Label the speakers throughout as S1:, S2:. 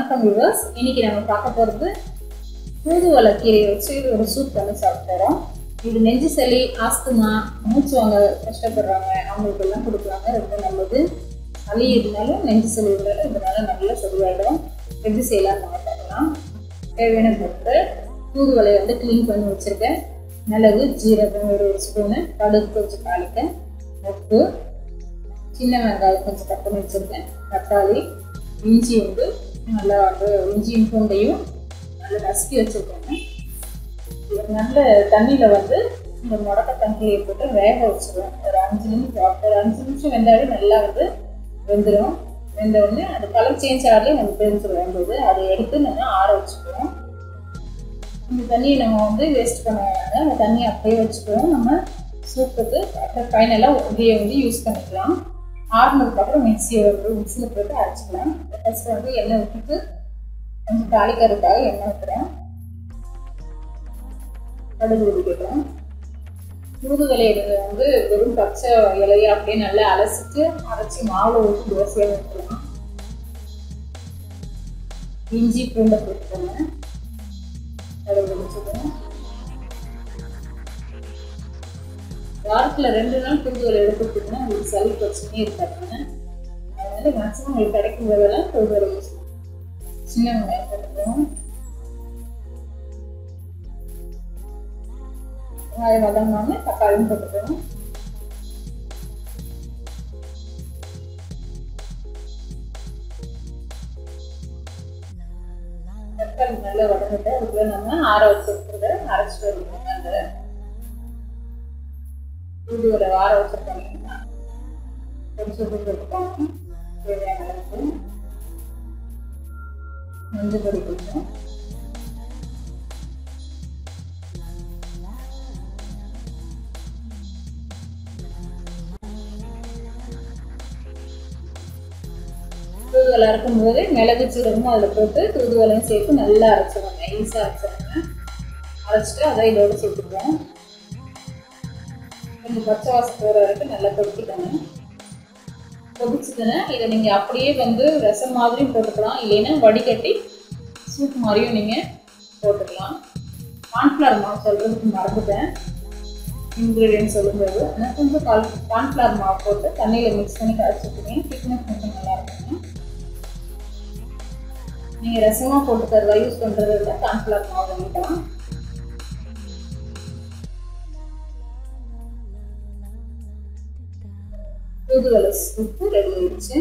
S1: வணக்கம் வியூவர்ஸ். இன்னைக்கு நம்ம பார்க்க போகிறது தூதுவளை கீரையை வச்சு ஒரு சூப் பண்ணி சாப்பிட்டுறோம். இது நெஞ்சு சளி, ஆஸ்துமா, மூச்சு வாங்க கஷ்டப்படுறாங்க அவங்களுக்கெல்லாம் கொடுக்குறாங்க. ரொம்ப நல்லது. சளி இருந்தாலும் நெஞ்சு சளி இருந்தாலும் இதனால நல்லா சரியாயிடும். எப்படி செய்யலாம் நம்ம பார்க்கலாம். தேவையான பொருட்கள்: தூதுவளையை வந்து க்ளீன் பண்ணி வச்சுருக்கேன். மிளகு, ஜீரகம் ஒரு ஸ்பூனு, கடுகு கொஞ்சம் தாளிக்க, உப்பு, சின்ன வெங்காயம் கொஞ்சம் கட் பண்ணி வச்சுருக்கேன், தக்காளி, இஞ்சி வந்து நல்லா வந்து இஞ்சியும் பூண்டையும் நல்லா நசுக்கி வச்சுருக்கேங்க. நல்ல தண்ணியில் வந்து இந்த முடக்க தண்ணியை போட்டு வேக வச்சுருவேன். ஒரு 5 நிமிஷம் வெந்தாலே நல்லா வந்து வெந்துடும். வெந்த உடனே அது கலர் சேஞ்ச் ஆகலையும் நம்ம தெரிஞ்சிடும் வேண்டது. அதை எடுத்து நம்ம ஆற வச்சுக்குவோம். இந்த தண்ணியை நம்ம வந்து வேஸ்ட் பண்ண வேண்டாம். அந்த தண்ணியை அப்படியே வச்சுக்குவோம். நம்ம சூப்புக்கு அப்புறம் ஃபைனலாக இதையை வந்து யூஸ் பண்ணிக்கலாம். ஆறுனதுக்கப்புறம் மிக்சியில் போட்டு அரைச்சிக்கலாம். ஃபஸ்ட்டு வந்து எண்ணெய் ஊற்றிட்டு கொஞ்சம் தாளிக்கிறதுக்காக எண்ணெய் ஊற்றுறேன். கடுகு ஊற்றிக்கிறோம். தூதுவளையை வந்து வெறும் பச்சை இலையை அப்படியே நல்லா அலசிட்டு அரைச்சி மாவில் ஊற்றி தோசையாக ஊற்றலாம். இஞ்சி பூண்டை போட்டுக்கோங்க. கடுகு வச்சுக்கோங்க. வாரத்தில் 2 நாள் தூதுவளை எடுத்துக்கிட்டிங்கன்னா உங்களுக்கு சளி பிரச்சனையே இருக்காதுங்க. அதனால மேக்ஸிமம் உங்களுக்கு கிடைக்கும் போதெல்லாம் தூதுவளை யூஸ் பண்ணுவோம். சின்ன வெங்காயம் போட்டுக்கிறோம். வெங்காயம் வதங்கினோடனே தக்காளியும் போட்டுக்கிறோம். தக்காளி நல்லா வதங்கிட்டு அதுக்குள்ள நம்ம ஆற வச்சுருக்கிறத அரைச்சிட்டு வருவோம். அந்த தூதுவளை ஆற வச்சுருக்காங்க. கொஞ்சம் போட்டுக்கோங்க. தேவையான அளவுக்கு மஞ்சள் பொடி கொஞ்சம், தூதுவளை அரைக்கும் போது மிளகு சீரகமும் அதில் போட்டு தூதுவளையும் சேர்த்து நல்லா அரைச்சிடுவோம். நைஸாக அரைச்சிடுங்க. அரைச்சிட்டு அதை இதோடு சேர்த்துக்குவோம். கொஞ்சம் பச்சை வாசம் போகிற வரைக்கும் நல்லா கொதிக்கணும். கொதிச்சுதுன்னா இதை நீங்கள் அப்படியே வந்து ரசம் மாதிரியும் போட்டுக்கலாம், இல்லைன்னா வடிகட்டி சூப் மாதிரியும் நீங்கள் போட்டுக்கலாம். கார்ன்ஃப்ளவர் மாவு சொல்கிறதுக்கு மறந்துட்டேன், இன்க்ரீடியன்ட் சொல்லும்போது. ஆனால் கொஞ்சம் கார்ன்ஃப்ளவர் மாவு போட்டு தண்ணியில் மிக்ஸ் பண்ணி கரைச்சிக்கிங்க. திக்னஸ் கொஞ்சம் நல்லா இருக்குங்க. நீங்கள் ரசமாக போட்டு தருவா யூஸ் பண்ணுறது இல்லை, கார்ன்ஃப்ளவர் மாவு வாங்கிக்கலாம். தூதுவளை சூப்பு ரெடி ஆயிடுச்சு.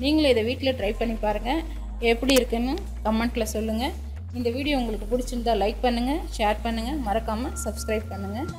S1: நீங்களும் இதை வீட்டில் ட்ரை பண்ணி பாருங்கள். எப்படி இருக்குன்னு கமெண்ட்டில் சொல்லுங்கள். இந்த வீடியோ உங்களுக்கு பிடிச்சிருந்தா லைக் பண்ணுங்கள், ஷேர் பண்ணுங்கள், மறக்காமல் சப்ஸ்கிரைப் பண்ணுங்கள்.